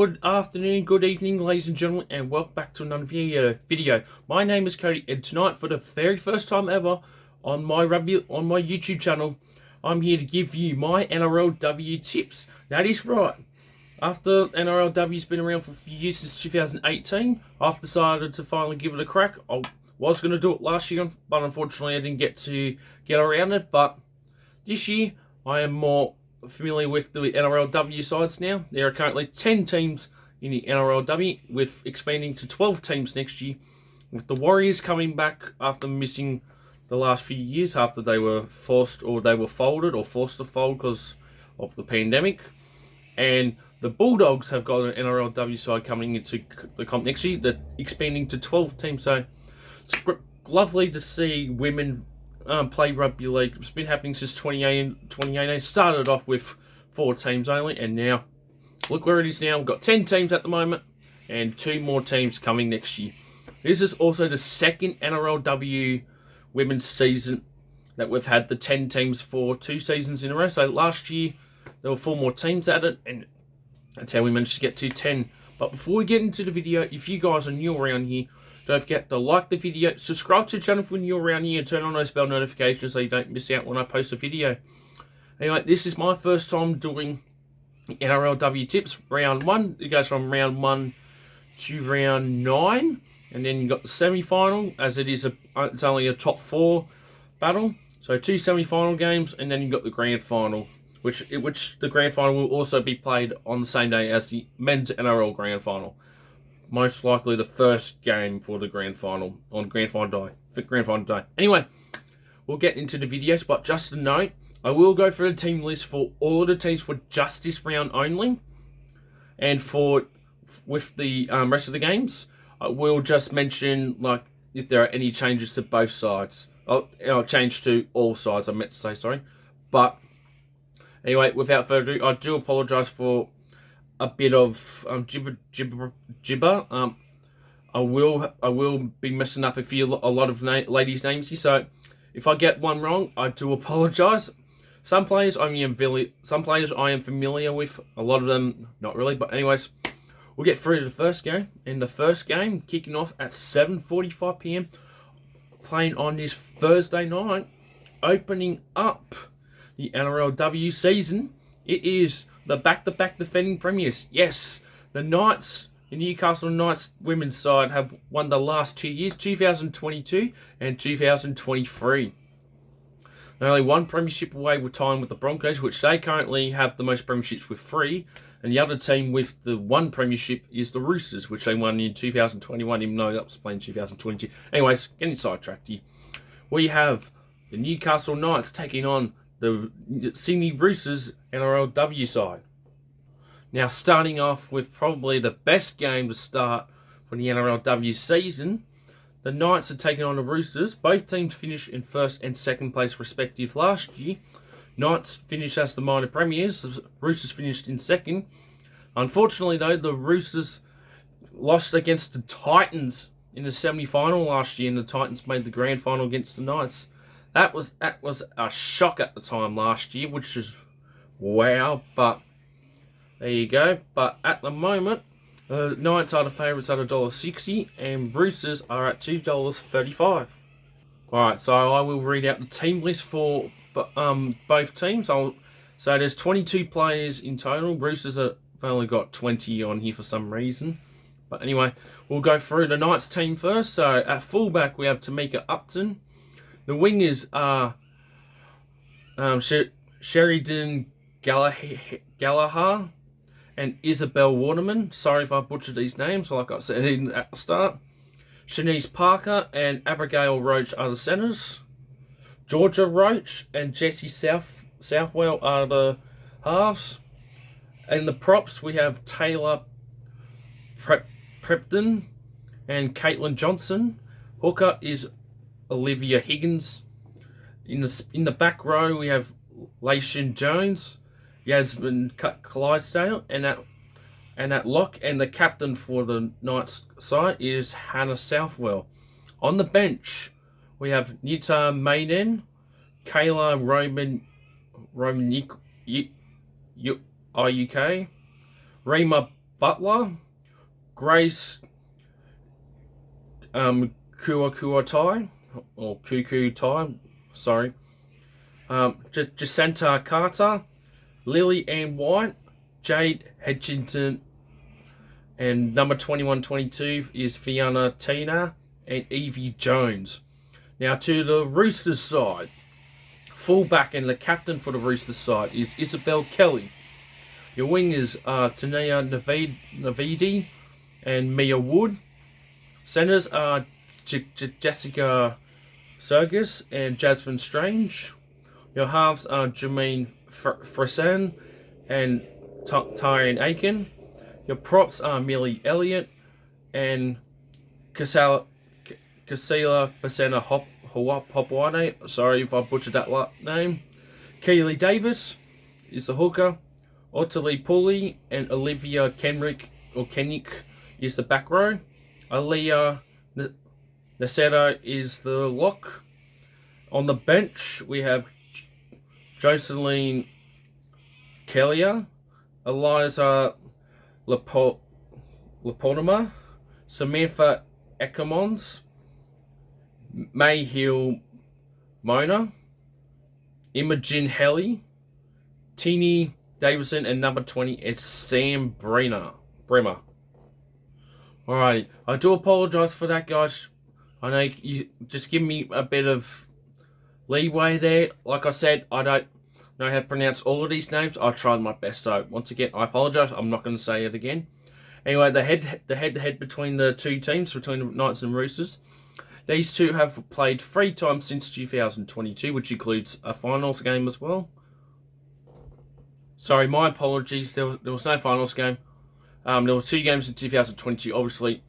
Good afternoon, good evening, ladies and gentlemen, and welcome back to another video. My name is Cody, and tonight, for the very first time ever on my YouTube channel, I'm here to give you my NRLW tips. That is right. After NRLW's been around for a few years, since 2018, I've decided to finally give it a crack. I was going to do it last year, but unfortunately I didn't get to get around it. But this year, I am more familiar with the NRLW sides now. There are currently 10 teams in the NRLW, with expanding to 12 teams next year, with the Warriors coming back after missing the last few years after they were forced to fold because of the pandemic. And the Bulldogs have got an NRLW side coming into the comp next year. They're expanding to 12 teams, so it's lovely to see women play rugby league. It's been happening since 2018. Started off with 4 teams only, and now look where it is now. We've got 10 teams at the moment, and 2 more teams coming next year. This is also the second NRLW women's season that we've had the 10 teams for 2 seasons in a row. So last year there were 4 more teams at it, and that's how we managed to get to 10. But before we get into the video, if you guys are new around here, don't forget to like the video, subscribe to the channel if you're new around here, and turn on those bell notifications so you don't miss out when I post a video. Anyway, this is my first time doing NRLW tips. Round 1, it goes from round 1 to round 9, and then you got the semi-final, as it's only a top 4 battle. So 2 semi-final games, and then you got the grand final, which the grand final will also be played on the same day as the men's NRL grand final. Most likely the first game for the grand final on grand final day. Anyway, we'll get into the videos, but just a note, I will go through the team list for all of the teams for just this round only, and with the rest of the games, I will just mention like if there are any changes to both sides. I'll change to all sides. I meant to say sorry, but anyway, without further ado, I do apologise for a bit of gibber. I will be messing up a lot of ladies' names here, so if I get one wrong, I do apologise. Some players I am familiar with, a lot of them not really. But anyways, we'll get through to the first game. And the first game kicking off at 7:45 p.m. playing on this Thursday night, opening up the NRLW season. It is the back-to-back defending premiers. Yes, the Knights, the Newcastle Knights women's side, have won the last 2 years, 2022 and 2023. They're only 1 premiership away with time with the Broncos, which they currently have the most premierships with 3. And the other team with the 1 premiership is the Roosters, which they won in 2021, even though that was playing 2022. Anyways, getting sidetracked here. We have the Newcastle Knights taking on the Sydney Roosters NRLW side. Now, starting off with probably the best game to start for the NRLW season, the Knights are taking on the Roosters. Both teams finished in 1st and 2nd place respective last year. Knights finished as the minor premiers. The Roosters finished in 2nd. Unfortunately, though, the Roosters lost against the Titans in the semi-final last year, and the Titans made the grand final against the Knights. That was a shock at the time last year, which is wow, but there you go. But at the moment, the Knights are the favourites at $1.60, and Roosters are at $2.35. Alright, so I will read out the team list for both teams. So there's 22 players in total. Roosters have only got 20 on here for some reason. But anyway, we'll go through the Knights team first. So at fullback, we have Tamika Upton. The wingers are Sheridan Gallagher and Isabel Waterman. Sorry if I butchered these names, like I said at the start. Shanice Parker and Abigail Roach are the centres. Georgia Roach and Jessie Southwell are the halves. And the props, we have Taylor Prepton and Caitlin Johnson. Hooker is Olivia Higgins. In the back row, we have Laishan Jones, Yasmin Clydesdale, and at lock, and the captain for the Knights side is Hannah Southwell. On the bench, we have Nita Maiden, Kayla Roman IUK, Rima Butler, Grace Kuakuatai, or Kuku sorry, Jacinta Carter, Lily Ann White, Jade Hedgington, and number 21-22 is Fiona Tina and Evie Jones. Now to the Roosters side, fullback and the captain for the Roosters side is Isabel Kelly. Your wingers are Tania Navidi and Mia Wood. Centers are Jessica Sergis and Jasmine Strange. Your halves are Jermaine Fresan and Tyrion Aiken. Your props are Millie Elliott and Kasila Basena Hopwane. Sorry if I butchered that name. Keely Davis is the hooker. Ottilie Pulley and Olivia Kenrick is the back row. Aaliyah Naseto is the lock. On the bench, we have Jocelyn Kellier, Eliza Leponema, Samantha Eckermons, May Hill Mona, Imogen Helly, Teeny Davison, and number 20 is Sam Bremer. Alrighty, I do apologise for that, guys. I know you just give me a bit of leeway there. Like I said, I don't know how to pronounce all of these names. I tried my best, so once again, I apologise. I'm not going to say it again. Anyway, the head-to-head between the two teams, between the Knights and Roosters. These two have played 3 times since 2022, which includes a finals game as well. Sorry, my apologies. There was no finals game. There were 2 games in 2022. Obviously,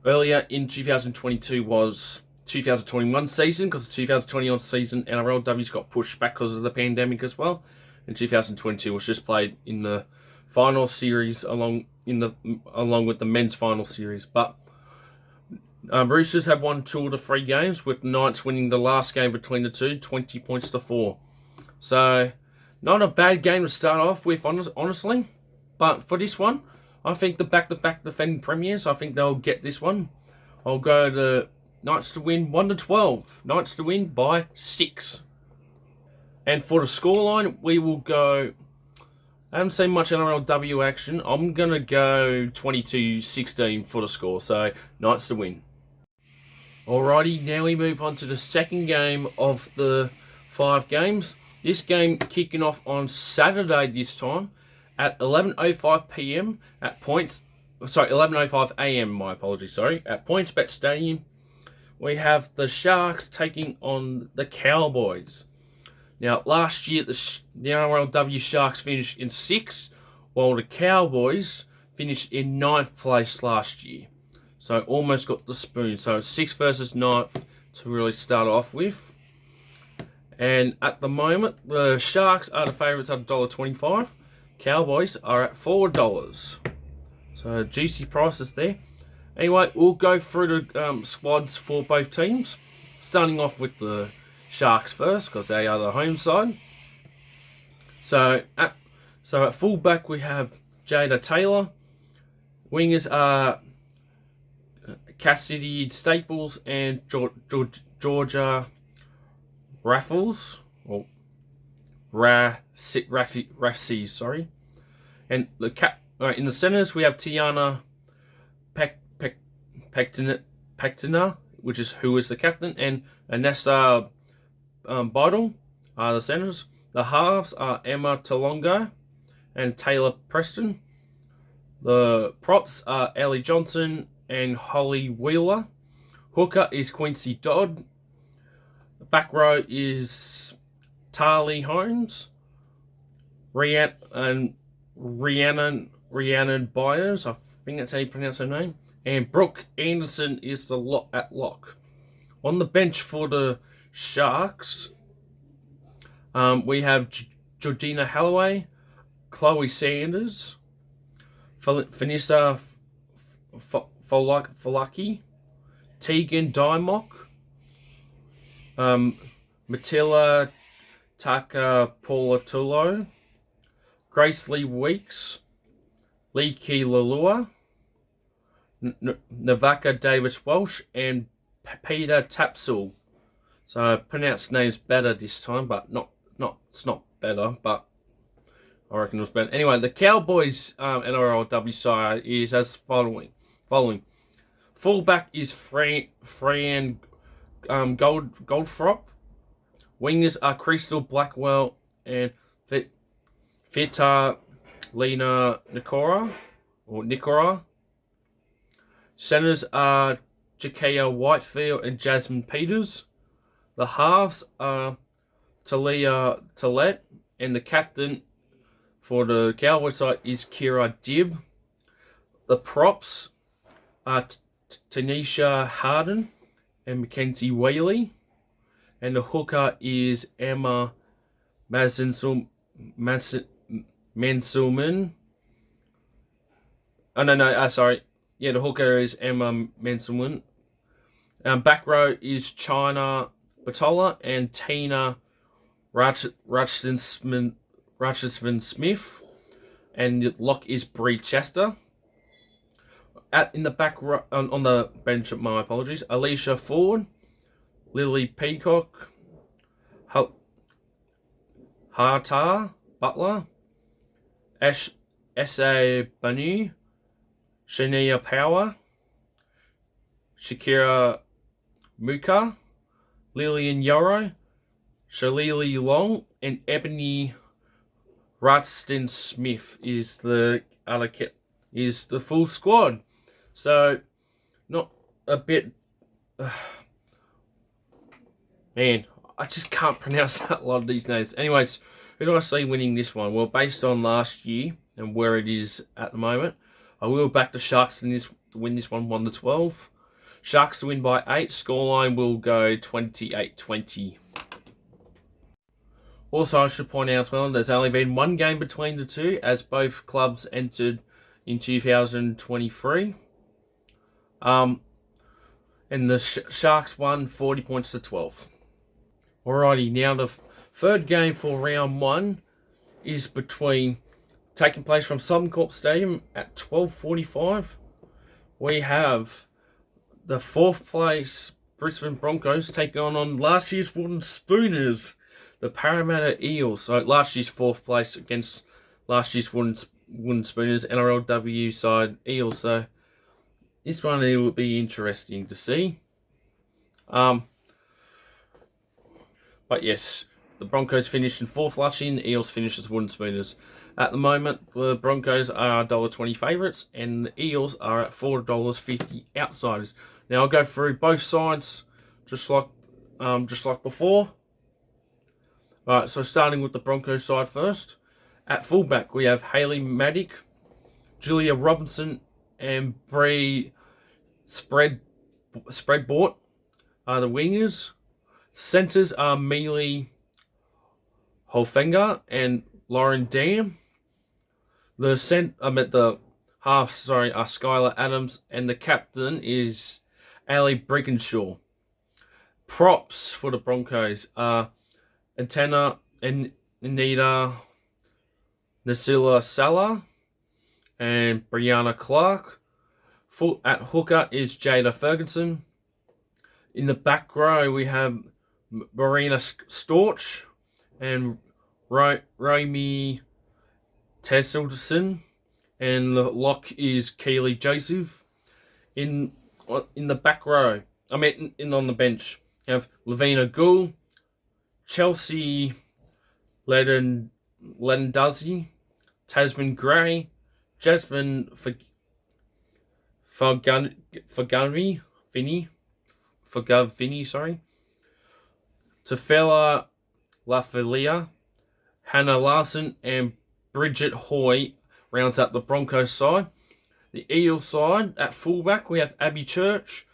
earlier in 2022 was 2021 season, because the 2021 season NRLW's got pushed back because of the pandemic as well. And 2022 was just played in the final series along with the men's final series. But Roosters have won 2 of the 3 games, with Knights winning the last game between the two, 20 points to 4. So, not a bad game to start off with, honestly. But for this one, I think the back-to-back defending premiers, I think they'll get this one. I'll go to Knights to win 1-12. Knights to win by 6. And for the scoreline, we will go... I haven't seen much NRLW action. I'm going to go 22-16 for the score. So, Knights to win. Alrighty, now we move on to the second game of the 5 games. This game kicking off on Saturday this time at 11:05 p.m. at 11:05 a.m. My apologies. Sorry, at PointsBet Stadium. We have the Sharks taking on the Cowboys. Now, last year the NRLW Sharks finished in 6th, while the Cowboys finished in 9th place last year. So almost got the spoon. So 6th versus 9th to really start off with. And at the moment, the Sharks are the favourites at $1.25. Cowboys are at $4. So juicy prices there. Anyway, we'll go through the squads for both teams. Starting off with the Sharks first, because they are the home side. So at fullback we have Jada Taylor. Wingers are Cassidy Staples and Georgia Raffles, or Raffsy, sorry. And in the centers we have Tiana Pectina, who is the captain, and Anessa Bidle are the centers. The halves are Emma Talongo and Taylor Preston. The props are Ellie Johnson and Holly Wheeler. Hooker is Quincy Dodd. The back row is Tarly Holmes, Rhiannon Byers, I think that's how you pronounce her name, and Brooke Anderson is the lock. On the bench for the Sharks, we have Georgina Halloway, Chloe Sanders, Vanessa Falaki, Tegan Dymock, Matilda Takapolatulo, Grace Lee Weeks, Leaky Lalua, Navaka Davis Walsh, and Peter Tapsell. So I pronounced names better this time, but it's not better, but I reckon it was better. Anyway, the Cowboys NRLW side is as following. Fullback is Fran Goldfrop. Wingers are Crystal Blackwell and Vita Lena Nikora. Centers are Jakaya Whitefield and Jasmine Peters. The halves are Talia Talet, and the captain for the Cowboys side is Kira Dibb. The props are Tanisha Harden and Mackenzie Whaley. And the hooker is Emma Mansulman. Sorry. Yeah, the hooker is Emma Mansulman. Back row is China Batola and Tina Ratchison Smith. And the lock is Bree Chester. In the back row, on the bench, my apologies, Alicia Ford, Lily Peacock, Hartar Butler, S.A. Banu, Shania Power, Shakira Muka, Lillian Yarrow, Shalili Long, and Ebony Ratston Smith is the full squad. So, not a bit... man, I just can't pronounce a lot of these names. Anyways, who do I see winning this one? Well, based on last year and where it is at the moment, I will back the Sharks to win this one 1-12. Sharks to win by 8. Scoreline will go 28-20. Also, I should point out as well, there's only been one game between the two, as both clubs entered in 2023. And the Sharks won 40 points to 12. Alrighty, now the third game for round 1 is taking place from Suncorp Stadium at 12:45. We have the 4th place Brisbane Broncos taking on last year's Wooden Spooners, the Parramatta Eels. So last year's 4th place against last year's Wooden Spooners, NRLW side Eels. So this one it will be interesting to see. But yes, the Broncos finished in 4th last year, and the Eels finished as Wooden Spooners. At the moment, the Broncos are $1.20 favourites, and the Eels are at $4.50 outsiders. Now I'll go through both sides, just like before. Alright, so starting with the Broncos side first. At fullback, we have Hayley Maddock, Julia Robinson, and Bree Spreadbort are the wingers. Centers are Mealy Holfinger and Lauren Dam. The halves are Skylar Adams, and the captain is Ali Brickenshaw. Props for the Broncos are Antenna and Anita Nasila Salah and Brianna Clark. At hooker is Jada Ferguson. In the back row, we have Marina Storch and Romy Tesselson, and the lock is Keely Joseph. In the back row, on the bench, you have Lavina Gould, Chelsea Lendazi, Tasman Gray, Jasmine Fagavini, Tafela Lafalia, Hannah Larson, and Bridget Hoy rounds up the Broncos side. The Eels side, at fullback, we have Abby Church.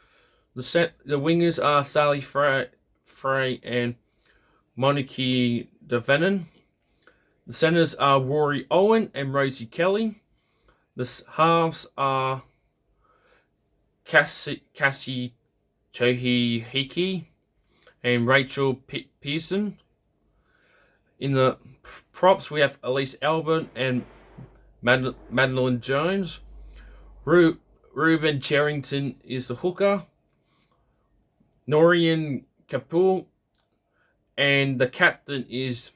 The wingers are Sally Frey and Monique DeVenon. The centers are Rory Owen and Rosie Kelly. The halves are Cassie Tohi Hiki and Rachel Pearson. In the props, we have Elise Albert and Madeline Jones. Ruben Cherrington is the hooker. Norian Kapoor. And the captain is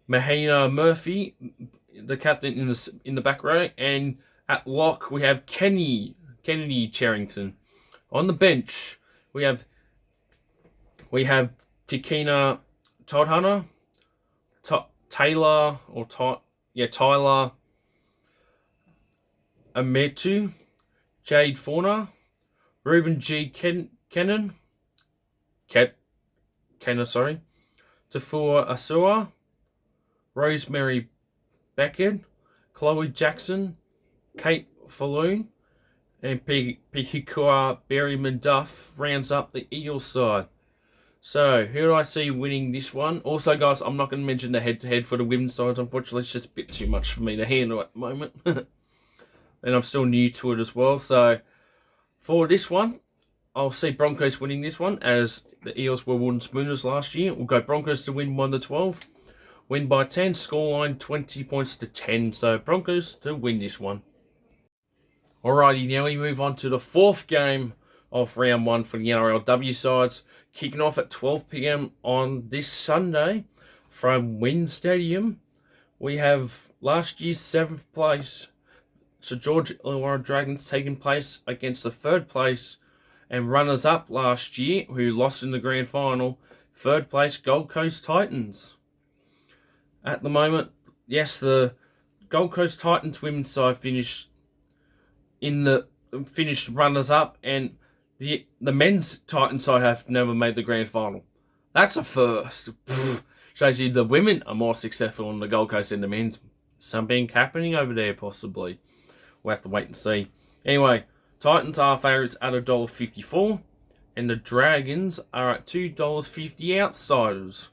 Mahina Murphy, the captain in the back row. And at lock, we have Kennedy Cherrington. On the bench, we have Tikina Todhunter, Tyler Ametu, Jade Fauna, Ruben G. Kennan, Tafua Asua, Rosemary Beckett, Chloe Jackson, Kate Falloon, and Pihikua Berryman Duff rounds up the Eagles side. So, who do I see winning this one? Also, guys, I'm not going to mention the head-to-head for the women's side. Unfortunately, it's just a bit too much for me to handle at the moment. And I'm still new to it as well. So, for this one, I'll see Broncos winning this one, as the Eels were wooden spooners last year. We'll go Broncos to win 1-12. Win by 10. Scoreline 20 points to 10. So, Broncos to win this one. Alrighty, now we move on to the fourth game of round one for the NRLW sides, kicking off at 12 p.m. on this Sunday from WIN Stadium. We have last year's 7th place St George Illawarra Dragons taking place against the 3rd place and runners-up last year, who lost in the grand final, 3rd place Gold Coast Titans. At the moment, yes, the Gold Coast Titans women's side finished runners-up, and the men's Titan side have never made the grand final. That's a first. Shows you the women are more successful on the Gold Coast than the men's. Something happening over there, possibly. We'll have to wait and see. Anyway, Titans are favourites at $1.54, and the Dragons are at $2.50 outsiders.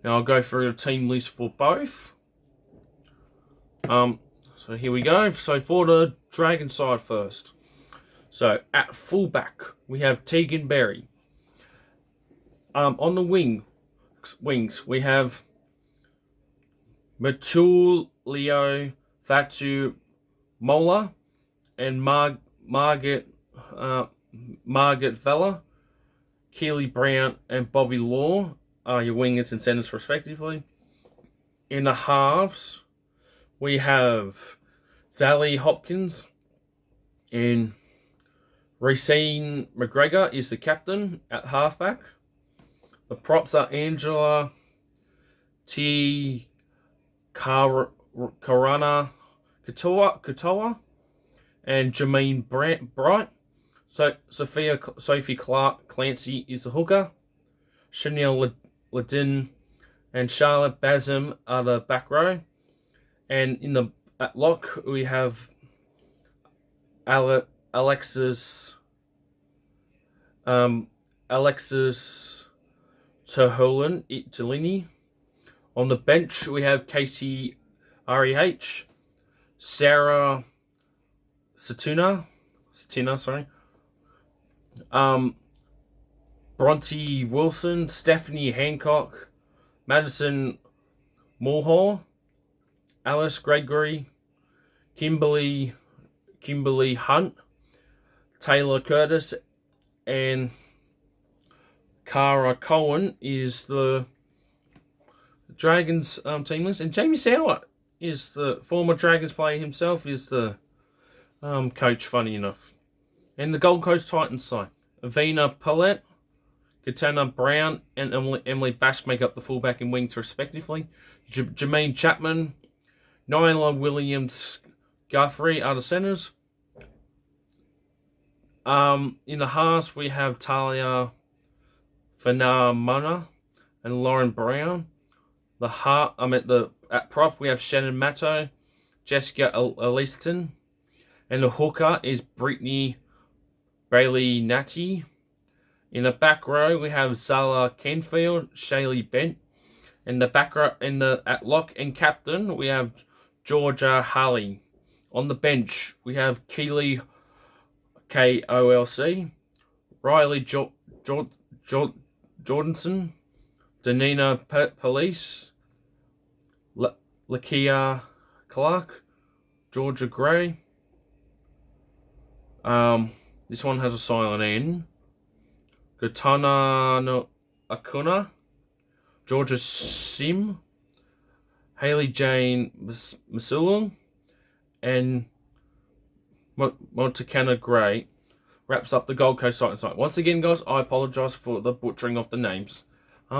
Now I'll go through the team list for both. So here we go. So for the Dragon side first. So at fullback, we have Tegan Berry. On the wings, we have Matulio Fatu Mola and Margaret Vella. Keely Brown and Bobby Law are your wingers and centers respectively. In the halves, we have Sally Hopkins and Racine McGregor is the captain at halfback. The props are Angela T. Karana Katoa and Jermaine Bright. So Sophie Clark Clancy is the hooker. Chanel Ladin and Charlotte Basem are the back row. And at lock, we have Alexis Tolini. On the bench, we have Casey REH, Sarah Satina, Bronte Wilson, Stephanie Hancock, Madison Mulhall, Alice Gregory, Kimberly Hunt, Taylor Curtis, and Cara Cohen is the Dragons team list. And Jamie Sauer is the former Dragons player himself, is the coach, funny enough. And the Gold Coast Titans side, Avina Paulette, Katana Brown, and Emily Bass make up the fullback and wings respectively. Jermaine Chapman, Nyla Williams Guthrie are the centers. In the halves, we have Talia Fanamana and Lauren Brown. At prop, we have Shannon Matto, Jessica Eliston, and the hooker is Brittany Bailey Natty. In the back row, we have Zala Kenfield, Shaylee Bent. In the back row, at lock and captain, we have Georgia Harley. On the bench, we have Keely KOLC, Riley Jordanson, Danina Police, Lakia Clark, Georgia Gray. This one has a silent N. Gotana no Akuna, Georgia Sim, Haley Jane Masulung, and Montacana Gray wraps up the Gold Coast site tonight. Once again, guys, I apologise for the butchering of the names.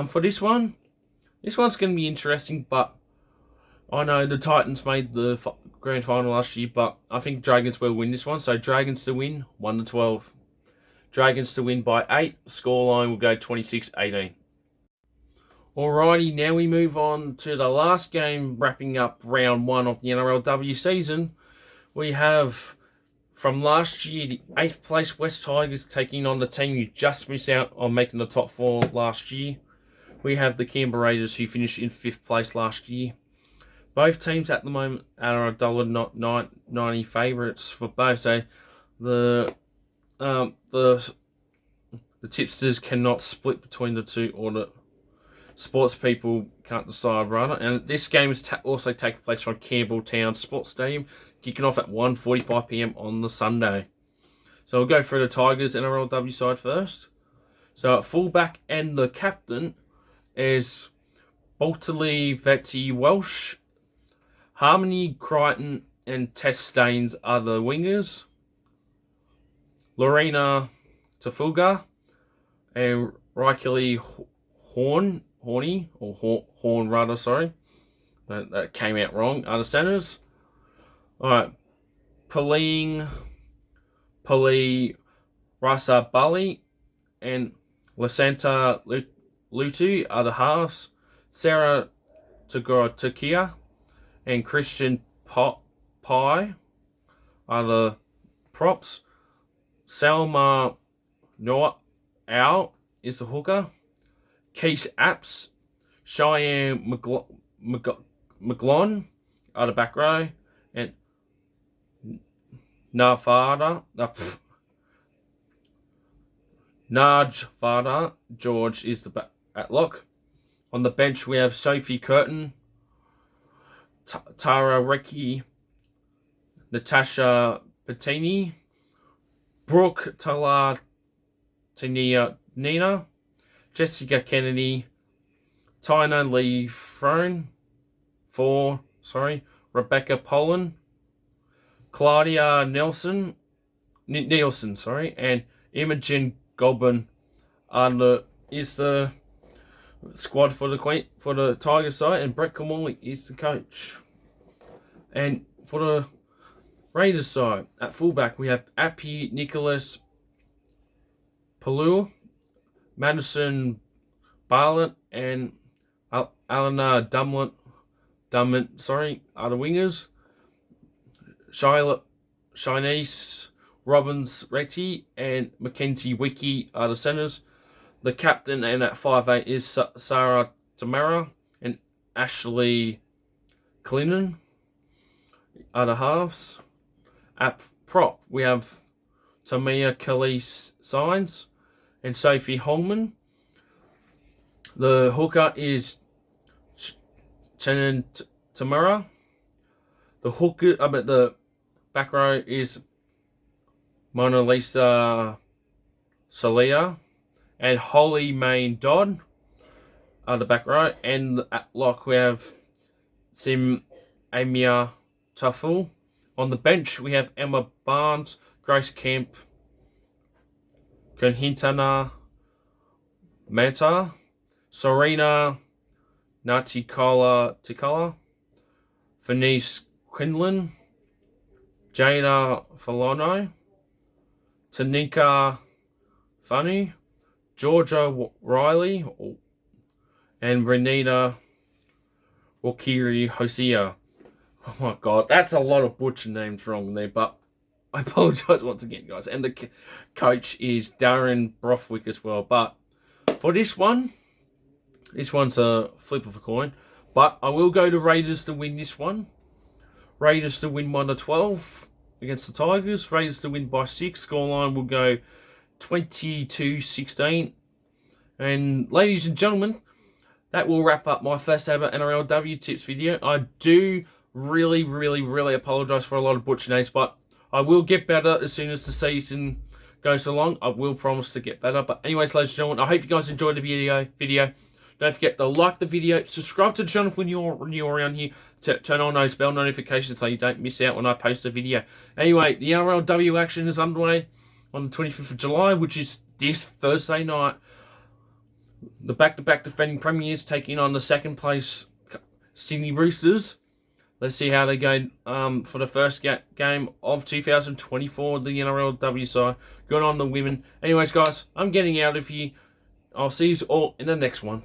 For this one's going to be interesting, but I know the Titans made the grand final last year, but I think Dragons will win this one. So Dragons to win, 1-12. Dragons to win by 8. Scoreline will go 26-18. Alrighty, now we move on to the last game, wrapping up round 1 of the NRLW season. We have, from last year, the 8th place West Tigers taking on the team who just missed out on making the top 4 last year. We have the Canberra Raiders, who finished in 5th place last year. Both teams at the moment are $1.90 favourites for both. So the tipsters cannot split between the two, or the sports people can't decide, rather. And this game is also taking place from Campbelltown Sports Stadium, kicking off at 1:45 p.m. on the Sunday. So we'll go through the Tigers NRLW side first. So at fullback and the captain is Boltley Vetty Welsh, Harmony Crichton and Tess Staines are the wingers. Lorena Tafuga and Rikely Horn rather, sorry. That came out wrong. Are the centers. Alright. Pali Rasa Bali and Lasanta Lutu are the halves. Sarah Tagora Takia and Christian Pye are the props. Salma Noah Owl is the hooker. Keith Apps, Cheyenne McGlon are the back row, and Najvada George is the at lock. On the bench we have Sophie Curtin, Tara Recchi, Natasha Patini, Brooke Nina, Jessica Kennedy, Tina Lee Rebecca Poland, Claudia Nielsen, and Imogen Goulburn is the squad for the Tiger side, and Brett Kamali is the coach. And for the Raiders side, at fullback we have Appy Nicholas Palua, Madison Barlett and Alana Dumlin, are the wingers. Shinice Robbins Retty and Mackenzie Wiki are the centers. The captain and at 5'8" is Sarah Tamara and Ashley Clinton are the halves. At prop we have Tamia Kelly Signs and Sophie Holman. The hooker is Chenan Tamara. The back row is Mona Lisa Salia and Holly Main Dodd are the back row. And at lock we have Sim Amia Tuffle. On the bench we have Emma Barnes, Grace Kemp, Kunhintana Manta, Serena Tikala, Fenice Quinlan, Jana Falono, Tanika Funny, Georgia Riley, and Renita Wakiri Hosea. Oh my god, that's a lot of butcher names wrong there, but I apologise once again, guys. And the coach is Darren Brothwick as well. But for this one's a flip of a coin. But I will go to Raiders to win this one. Raiders to win 1-12 against the Tigers. Raiders to win by 6. Scoreline will go 22-16. And ladies and gentlemen, that will wrap up my first ever NRLW tips video. I do Really, really, really apologise for a lot of butcher names, but I will get better as soon as the season goes along. I will promise to get better. But anyways, ladies and gentlemen, I hope you guys enjoyed the video. Don't forget to like the video, subscribe to the channel when you're around here, turn on those bell notifications so you don't miss out when I post a video. Anyway, the NRLW action is underway on the 25th of July, which is this Thursday night. The back-to-back defending premiers taking on the second place Sydney Roosters. Let's see how they go for the first game of 2024, the NRLW side. Good on the women. Anyways, guys, I'm getting out of here. I'll see you all in the next one.